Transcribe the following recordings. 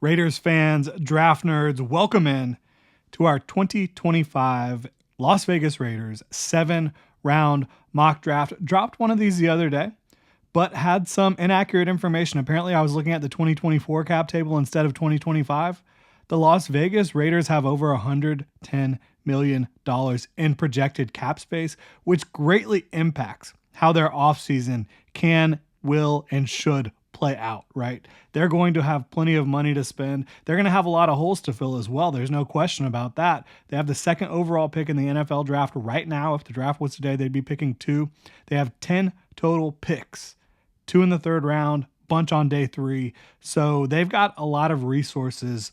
Raiders fans, draft nerds, welcome in to our 2025 Las Vegas Raiders 7-round mock draft. Dropped one of these the other day, but had some inaccurate information. Apparently, I was looking at the 2024 cap table instead of 2025. The Las Vegas Raiders have over $110 million in projected cap space, which greatly impacts how their offseason can, will, and should play out, right? They're going to have plenty of money to spend. They're going to have a lot of holes to fill as well. There's no question about that. They have the second overall pick in the NFL draft right now. If the draft was today, they'd be picking 2. They have 10 total picks, 2 in the third round, bunch on day 3. So they've got a lot of resources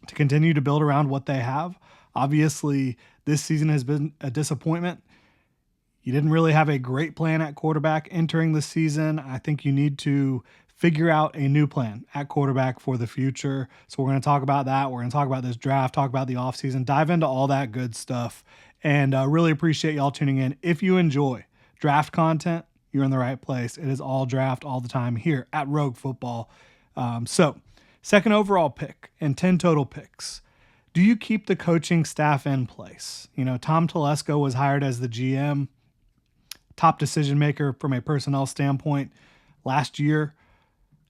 to continue to build around what they have. Obviously, this season has been a disappointment. You didn't really have a great plan at quarterback entering the season. I think you need to figure out a new plan at quarterback for the future. So we're going to talk about that. We're going to talk about this draft, talk about the offseason, dive into all that good stuff, and really appreciate y'all tuning in. If you enjoy draft content, you're in the right place. It is all draft all the time here at Rogue Football. So second overall pick and 10 total picks. Do you keep the coaching staff in place? You know, Tom Telesco was hired as the GM, top decision maker from a personnel standpoint last year.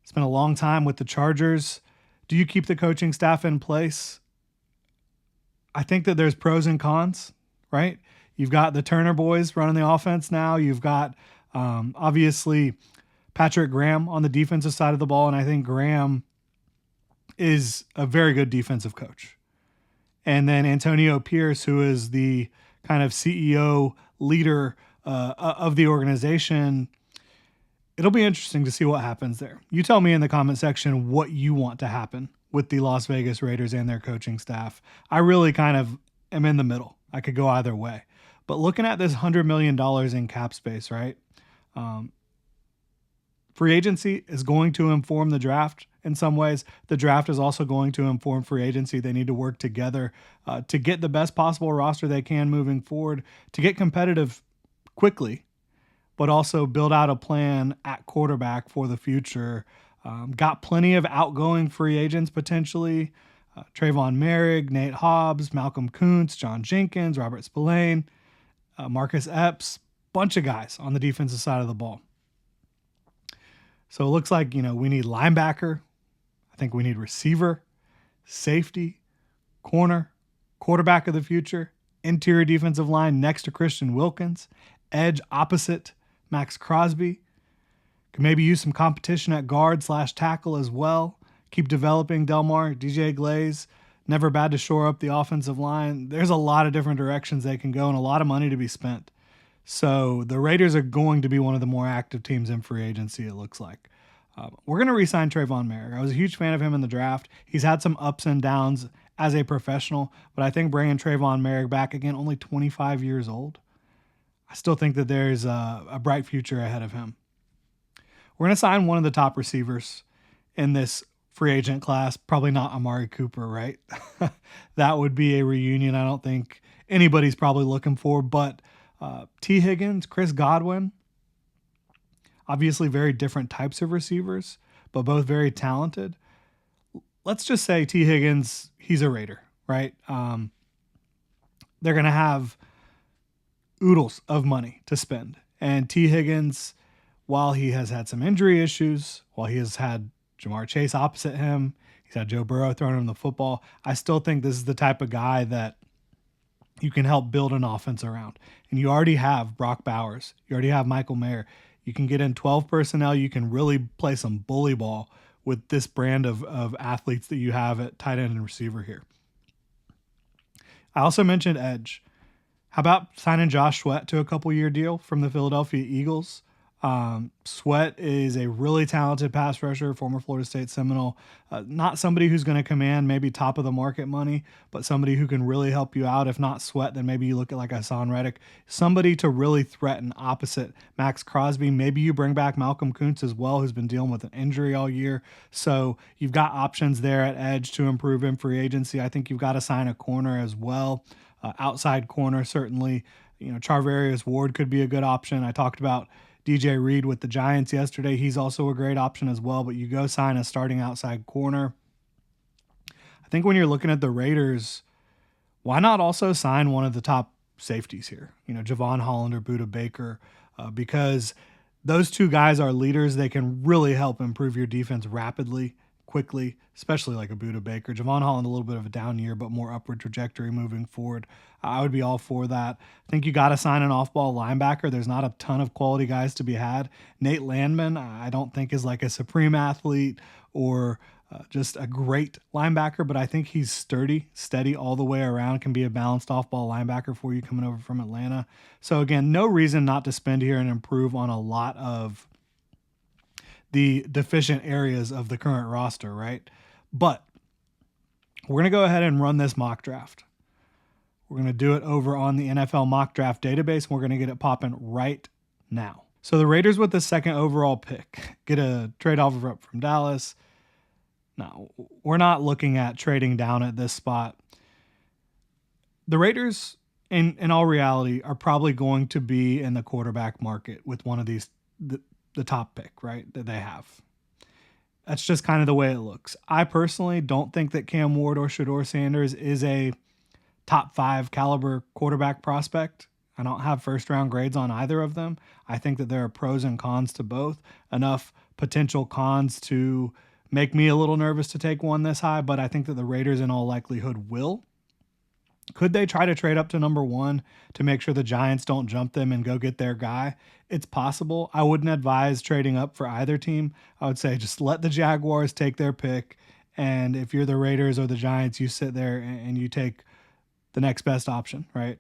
It's been a long time with the Chargers. Do you keep the coaching staff in place? I think that there's pros and cons, right? You've got the Turner boys running the offense now. You've got obviously Patrick Graham on the defensive side of the ball, and I think Graham is a very good defensive coach. And then Antonio Pierce, who is the kind of CEO leader of the organization. It'll be interesting to see what happens there. You tell me in the comment section what you want to happen with the Las Vegas Raiders and their coaching staff. I really kind of am in the middle. I could go either way. But looking at this $100 million in cap space, right? Free agency is going to inform the draft in some ways. The draft is also going to inform free agency. They need to work together to get the best possible roster they can moving forward, to get competitive quickly, but also build out a plan at quarterback for the future. Got plenty of outgoing free agents potentially. Trayvon Merrick, Nate Hobbs, Malcolm Kuntz, John Jenkins, Robert Spillane, Marcus Epps, bunch of guys on the defensive side of the ball. So it looks like, we need linebacker. I think we need receiver, safety, corner, quarterback of the future, interior defensive line next to Christian Wilkins, edge opposite Max Crosby. Could maybe use some competition at guard/tackle as well. Keep developing Delmar, DJ Glaze. Never bad to shore up the offensive line. There's a lot of different directions they can go and a lot of money to be spent. So the Raiders are going to be one of the more active teams in free agency, it looks like. We're going to re-sign Trayvon Merrick. I was a huge fan of him in the draft. He's had some ups and downs as a professional, but I think bringing Trayvon Merrick back again, only 25 years old, I still think that there's a bright future ahead of him. We're going to sign one of the top receivers in this free agent class. Probably not Amari Cooper, right? That would be a reunion I don't think anybody's probably looking for. But T. Higgins, Chris Godwin, obviously very different types of receivers, but both very talented. Let's just say T. Higgins, he's a Raider, right? They're going to have oodles of money to spend. And T. Higgins, while he has had some injury issues, while he has had Jamar Chase opposite him, he's had Joe Burrow throwing him the football, I still think this is the type of guy that you can help build an offense around. And you already have Brock Bowers. You already have Michael Mayer. You can get in 12 personnel. You can really play some bully ball with this brand of athletes that you have at tight end and receiver here. I also mentioned edge. How about signing Josh Sweat to a couple-year deal from the Philadelphia Eagles? Sweat is a really talented pass rusher, former Florida State Seminole. Not somebody who's going to command maybe top of the market money, but somebody who can really help you out. If not Sweat, then maybe you look at like Hassan Reddick. Somebody to really threaten opposite Max Crosby. Maybe you bring back Malcolm Kuntz as well, who's been dealing with an injury all year. So you've got options there at edge to improve in free agency. I think you've got to sign a corner as well. Outside corner, certainly. Charvarius Ward could be a good option. I talked about DJ Reed with the Giants yesterday. He's also a great option as well, but you go sign a starting outside corner. I think when you're looking at the Raiders, why not also sign one of the top safeties here? Javon Holland or Budda Baker, because those two guys are leaders. They can really help improve your defense rapidly, quickly, especially like a Budda Baker. Javon Holland, a little bit of a down year, but more upward trajectory moving forward. I would be all for that. I think you got to sign an off-ball linebacker. There's not a ton of quality guys to be had. Nate Landman, I don't think is like a supreme athlete or just a great linebacker, but I think he's sturdy, steady all the way around, can be a balanced off-ball linebacker for you coming over from Atlanta. So again, no reason not to spend here and improve on a lot of the deficient areas of the current roster, right? But we're going to go ahead and run this mock draft. We're going to do it over on the NFL mock draft database, and we're going to get it popping right now. So the Raiders with the second overall pick get a trade offer from Dallas. No, we're not looking at trading down at this spot. The Raiders, in all reality, are probably going to be in the quarterback market with one of these, the top pick, right, that they have. That's just kind of the way it looks. I personally don't think that Cam Ward or Shedeur Sanders is a top 5 caliber quarterback prospect. I don't have first round grades on either of them. I think that there are pros and cons to both. Enough potential cons to make me a little nervous to take one this high, but I think that the Raiders in all likelihood will. Could they try to trade up to number 1 to make sure the Giants don't jump them and go get their guy? It's possible. I wouldn't advise trading up for either team. I would say just let the Jaguars take their pick, and if you're the Raiders or the Giants, you sit there and you take the next best option, right?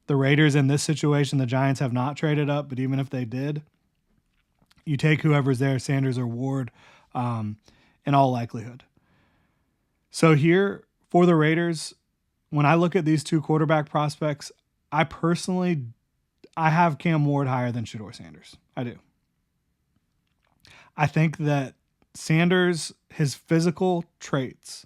The Raiders in this situation, the Giants have not traded up, but even if they did, you take whoever's there, Sanders or Ward, in all likelihood. So here for the Raiders, when I look at these two quarterback prospects, I have Cam Ward higher than Shedeur Sanders. I do. I think that Sanders, his physical traits,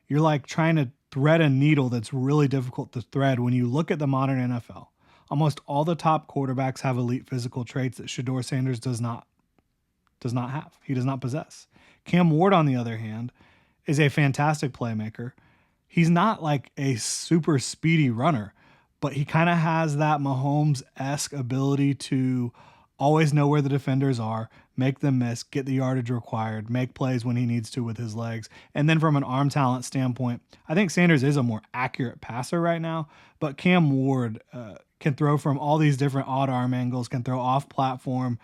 you're like trying to thread a needle that's really difficult to thread when you look at the modern NFL. Almost all the top quarterbacks have elite physical traits that Shedeur Sanders does not have. He does not possess. Cam Ward, on the other hand, is a fantastic playmaker. He's not like a super speedy runner, but he kind of has that Mahomes-esque ability to always know where the defenders are, make them miss, get the yardage required, make plays when he needs to with his legs. And then from an arm talent standpoint, I think Sanders is a more accurate passer right now, but Cam Ward can throw from all these different odd arm angles, can throw off platform,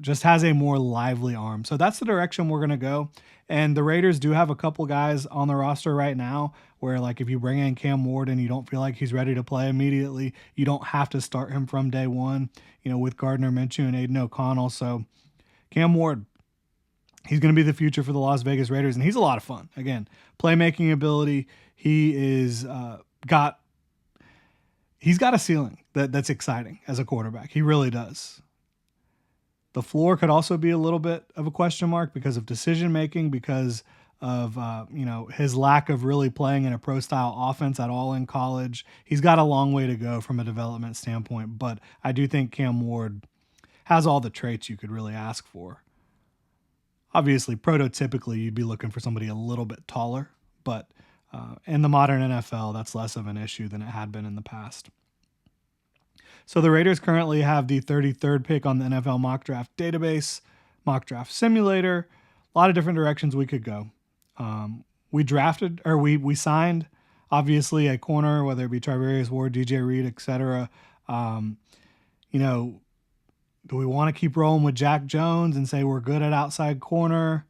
just has a more lively arm. So that's the direction we're going to go. And the Raiders do have a couple guys on the roster right now where, like, if you bring in Cam Ward and you don't feel like he's ready to play immediately, you don't have to start him from day one, with Gardner Minshew and Aiden O'Connell. So Cam Ward, he's going to be the future for the Las Vegas Raiders, and he's a lot of fun. Again, playmaking ability. He's got a ceiling that's exciting as a quarterback. He really does. The floor could also be a little bit of a question mark because of decision making, because of his lack of really playing in a pro style offense at all in college. He's got a long way to go from a development standpoint, but I do think Cam Ward has all the traits you could really ask for. Obviously, prototypically, you'd be looking for somebody a little bit taller, but in the modern NFL, that's less of an issue than it had been in the past. So the Raiders currently have the 33rd pick on the NFL mock draft database, mock draft simulator, a lot of different directions we could go. We signed, obviously, a corner, whether it be Charvarius Ward, DJ Reed, etc. Do we want to keep rolling with Jack Jones and say we're good at outside corner?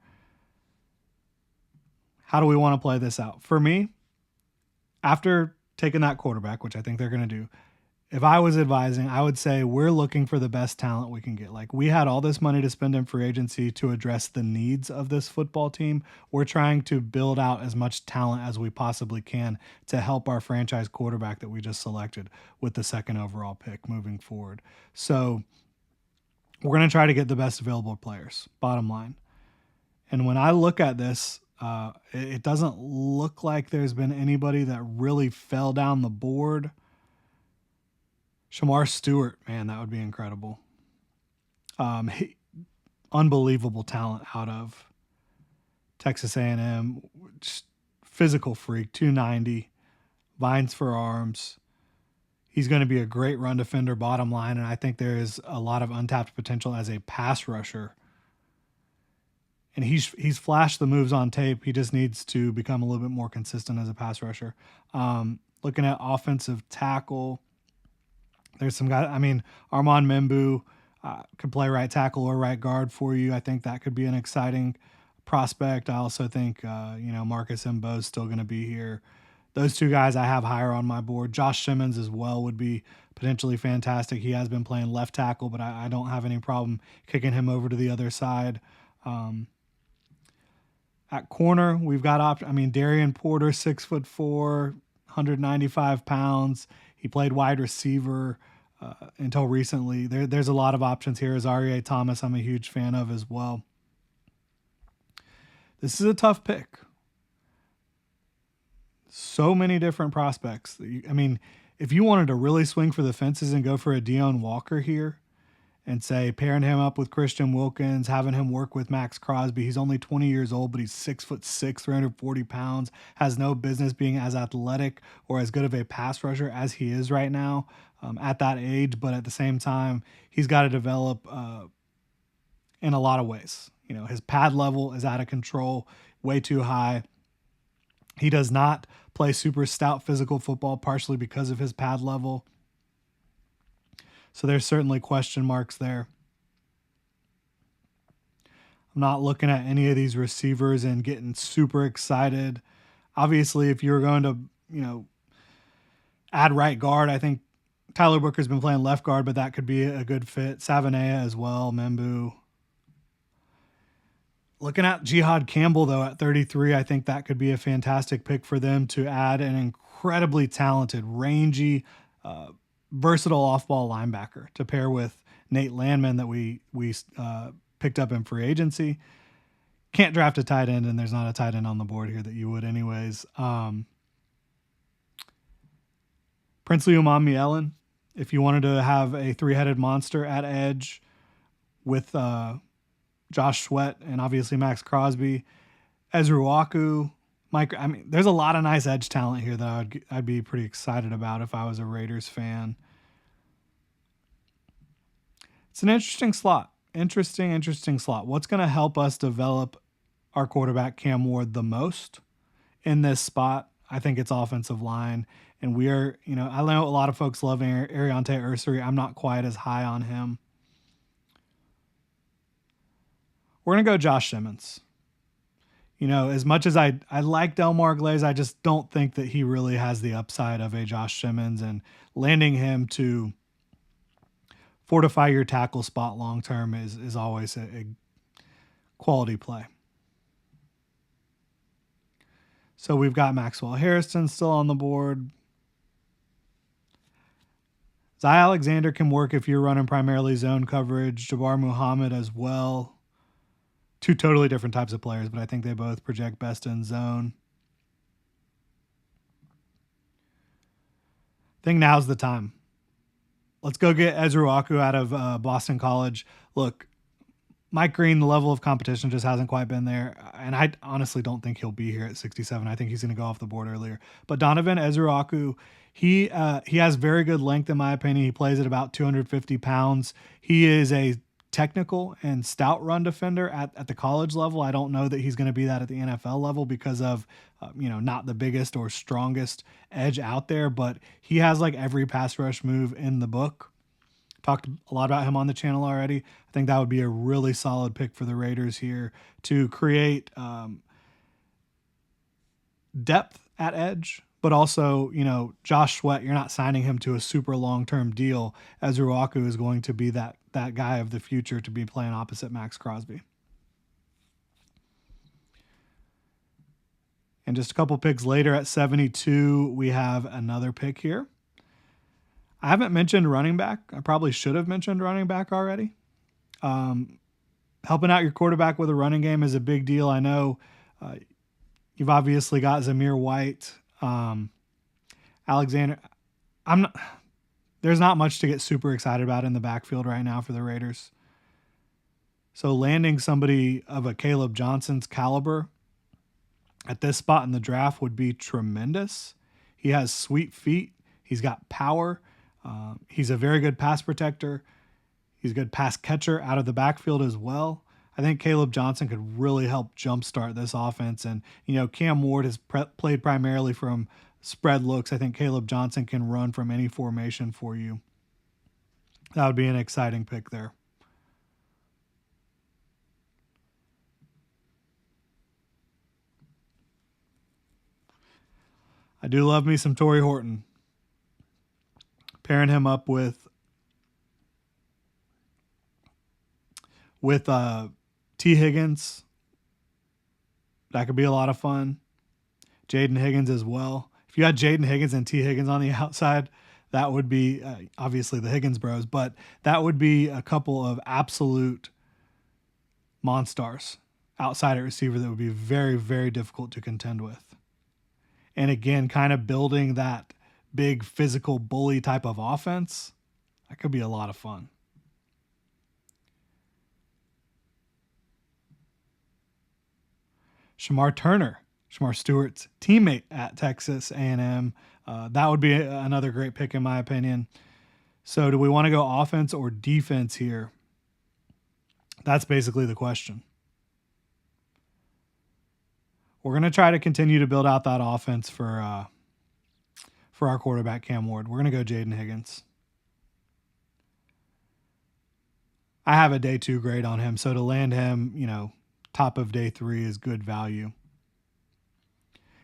How do we want to play this out? For me, after taking that quarterback, which I think they're going to do, if I was advising, I would say we're looking for the best talent we can get. Like, we had all this money to spend in free agency to address the needs of this football team. We're trying to build out as much talent as we possibly can to help our franchise quarterback that we just selected with the second overall pick moving forward. So we're going to try to get the best available players, bottom line. And when I look at this, it doesn't look like there's been anybody that really fell down the board. Shamar Stewart, man, that would be incredible. Unbelievable talent out of Texas A&M. Just physical freak, 290, vines for arms. He's going to be a great run defender, bottom line, and I think there is a lot of untapped potential as a pass rusher. And he's flashed the moves on tape. He just needs to become a little bit more consistent as a pass rusher. Looking at offensive tackle, there's some guys. I mean, Armand Membu could play right tackle or right guard for you. I think that could be an exciting prospect. I also think Marcus Mbo is still going to be here. Those two guys I have higher on my board. Josh Simmons as well would be potentially fantastic. He has been playing left tackle, but I don't have any problem kicking him over to the other side. At corner, we've got Darian Porter, 6'4", 195 pounds. He played wide receiver until recently. There's a lot of options here. Azareye'h Thomas, I'm a huge fan of as well. This is a tough pick. So many different prospects. I mean, if you wanted to really swing for the fences and go for a Deion Walker here and say pairing him up with Christian Wilkins, having him work with Max Crosby, he's only 20 years old, but he's 6'6", 340 pounds, has no business being as athletic or as good of a pass rusher as he is right now at that age. But at the same time, he's got to develop in a lot of ways. His pad level is out of control, way too high. He does not play super stout physical football, partially because of his pad level. So there's certainly question marks there. I'm not looking at any of these receivers and getting super excited. Obviously, if you're going to, add right guard, I think Tyler Booker's been playing left guard, but that could be a good fit. Savanea as well, Membu. Looking at Jihad Campbell, though, at 33, I think that could be a fantastic pick for them to add an incredibly talented, rangy, versatile off-ball linebacker to pair with Nate Landman that we picked up in free agency. Can't draft a tight end, and there's not a tight end on the board here that you would anyways. Princely Umamielen, if you wanted to have a three-headed monster at edge with Josh Sweat and obviously Max Crosby, Ezruaku, Mike. I mean, there's a lot of nice edge talent here that I'd be pretty excited about if I was a Raiders fan. It's an interesting slot. Interesting slot. What's going to help us develop our quarterback Cam Ward the most in this spot? I think it's offensive line. And we are, I know a lot of folks love Ariante Ursary. I'm not quite as high on him. We're going to go Josh Simmons. As much as I like Delmar Glaze, I just don't think that he really has the upside of a Josh Simmons, and landing him to fortify your tackle spot long-term is always a quality play. So we've got Maxwell Harrison still on the board. Zy Alexander can work if you're running primarily zone coverage. Jabbar Muhammad as well. Two totally different types of players, but I think they both project best in zone. I think now's the time. Let's go get Ezruaku out of Boston College. Look, Mike Green, the level of competition just hasn't quite been there, and I honestly don't think he'll be here at 67. I think he's going to go off the board earlier. But Donovan Ezruaku, he has very good length in my opinion. He plays at about 250 pounds. He is a technical and stout run defender at the college level. I don't know that he's going to be that at the NFL level because of, not the biggest or strongest edge out there, but he has like every pass rush move in the book. Talked a lot about him on the channel already. I think that would be a really solid pick for the Raiders here to create depth at edge, but also, Josh Sweat, you're not signing him to a super long-term deal. Ezruaku is going to be that guy of the future to be playing opposite Max Crosby. And just a couple picks later at 72, we have another pick here. I haven't mentioned running back. I probably should have mentioned running back already. Helping out your quarterback with a running game is a big deal. I know you've obviously got Zamir White, Alexander. There's not much to get super excited about in the backfield right now for the Raiders. So landing somebody of a Caleb Johnson's caliber at this spot in the draft would be tremendous. He has sweet feet. He's got power. He's a very good pass protector. He's a good pass catcher out of the backfield as well. I think Caleb Johnson could really help jumpstart this offense. And, Cam Ward has played primarily from spread looks. I think Caleb Johnson can run from any formation for you. That would be an exciting pick there. I do love me some Torrey Horton. Pairing him up with T. Higgins. That could be a lot of fun. Jaden Higgins as well. If you had Jaden Higgins and T. Higgins on the outside, that would be obviously the Higgins bros, but that would be a couple of absolute monsters outside at receiver that would be very, very difficult to contend with. And again, kind of building that big physical bully type of offense, that could be a lot of fun. Shamar Turner, Shamar Stewart's teammate at Texas A&M. That would be another great pick in my opinion. So do we want to go offense or defense here? That's basically the question. We're going to try to continue to build out that offense for our quarterback, Cam Ward. We're going to go Jaden Higgins. I have a day 2 grade on him, so to land him, top of day 3 is good value.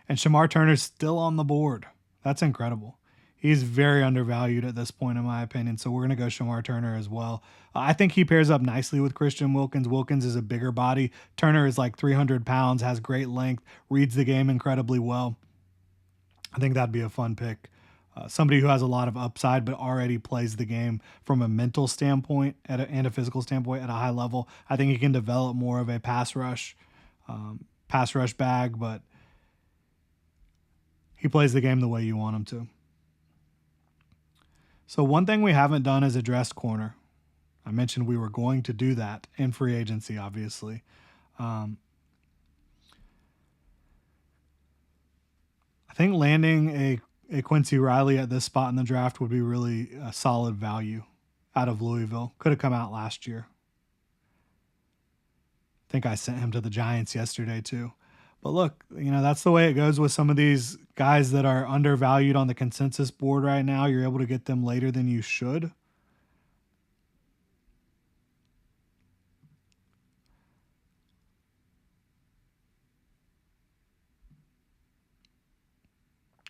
And Shamar Turner's still on the board. That's incredible. He's very undervalued at this point, in my opinion, so we're going to go Shamar Turner as well. I think he pairs up nicely with Christian Wilkins. Wilkins is a bigger body. Turner is like 300 pounds, has great length, reads the game incredibly well. I think that'd be a fun pick. Somebody who has a lot of upside but already plays the game from a mental standpoint and a physical standpoint at a high level. I think he can develop more of a pass rush bag, but he plays the game the way you want him to. So one thing we haven't done is address corner. I mentioned we were going to do that in free agency, obviously. I think landing a Quincy Riley at this spot in the draft would be really a solid value out of Louisville. Could have come out last year. I think I sent him to the Giants yesterday too. But look, that's the way it goes with some of these guys that are undervalued on the consensus board right now. You're able to get them later than you should.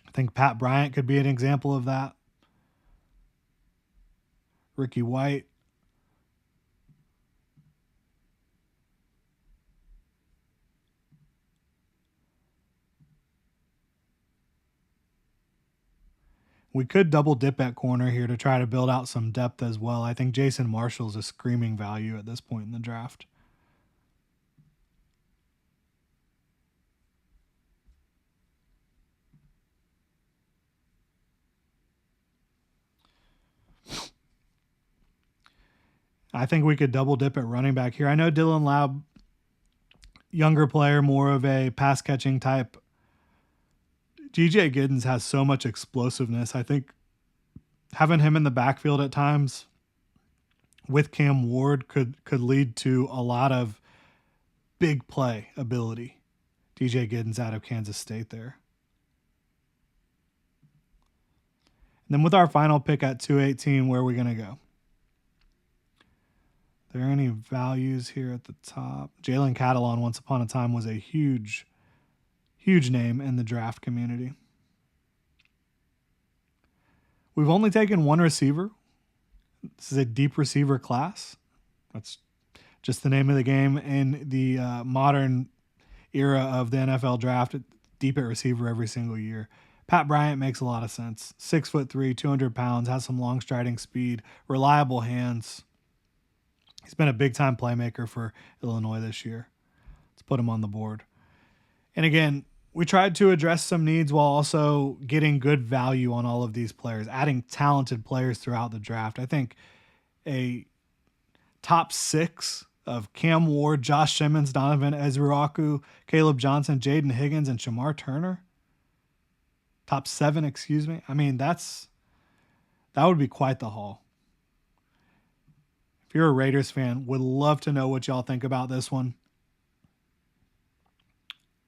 I think Pat Bryant could be an example of that. Ricky White. We could double dip at corner here to try to build out some depth as well. I think Jason Marshall's a screaming value at this point in the draft. I think we could double dip at running back here. I know Dylan Laub, younger player, more of a pass catching type. DJ Giddens has so much explosiveness. I think having him in the backfield at times with Cam Ward could lead to a lot of big play ability. DJ Giddens out of Kansas State there. And then with our final pick at 218, where are we going to go? Are there any values here at the top? Jalen Catalon, once upon a time, was a huge name in the draft community. We've only taken one receiver. This is a deep receiver class. That's just the name of the game in the modern era of the NFL draft. Deep at receiver every single year. Pat Bryant makes a lot of sense. 6'3", 200 pounds, has some long striding speed, reliable hands. He's been a big-time playmaker for Illinois this year. Let's put him on the board. And again, we tried to address some needs while also getting good value on all of these players, adding talented players throughout the draft. I think a top 6 of Cam Ward, Josh Simmons, Donovan Ezraku, Caleb Johnson, Jaden Higgins, and Shamar Turner. Top 7, excuse me. I mean, that would be quite the haul. If you're a Raiders fan, would love to know what y'all think about this one.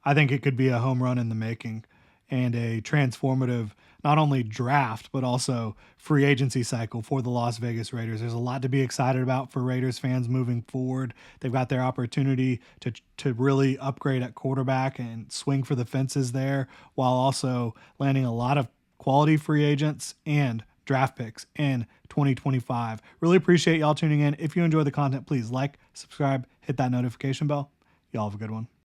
I think it could be a home run in the making and a transformative, not only draft, but also free agency cycle for the Las Vegas Raiders. There's a lot to be excited about for Raiders fans moving forward. They've got their opportunity to really upgrade at quarterback and swing for the fences there, while also landing a lot of quality free agents and draft picks in 2025. Really appreciate y'all tuning in. If you enjoy the content, please like, subscribe, hit that notification bell. Y'all have a good one.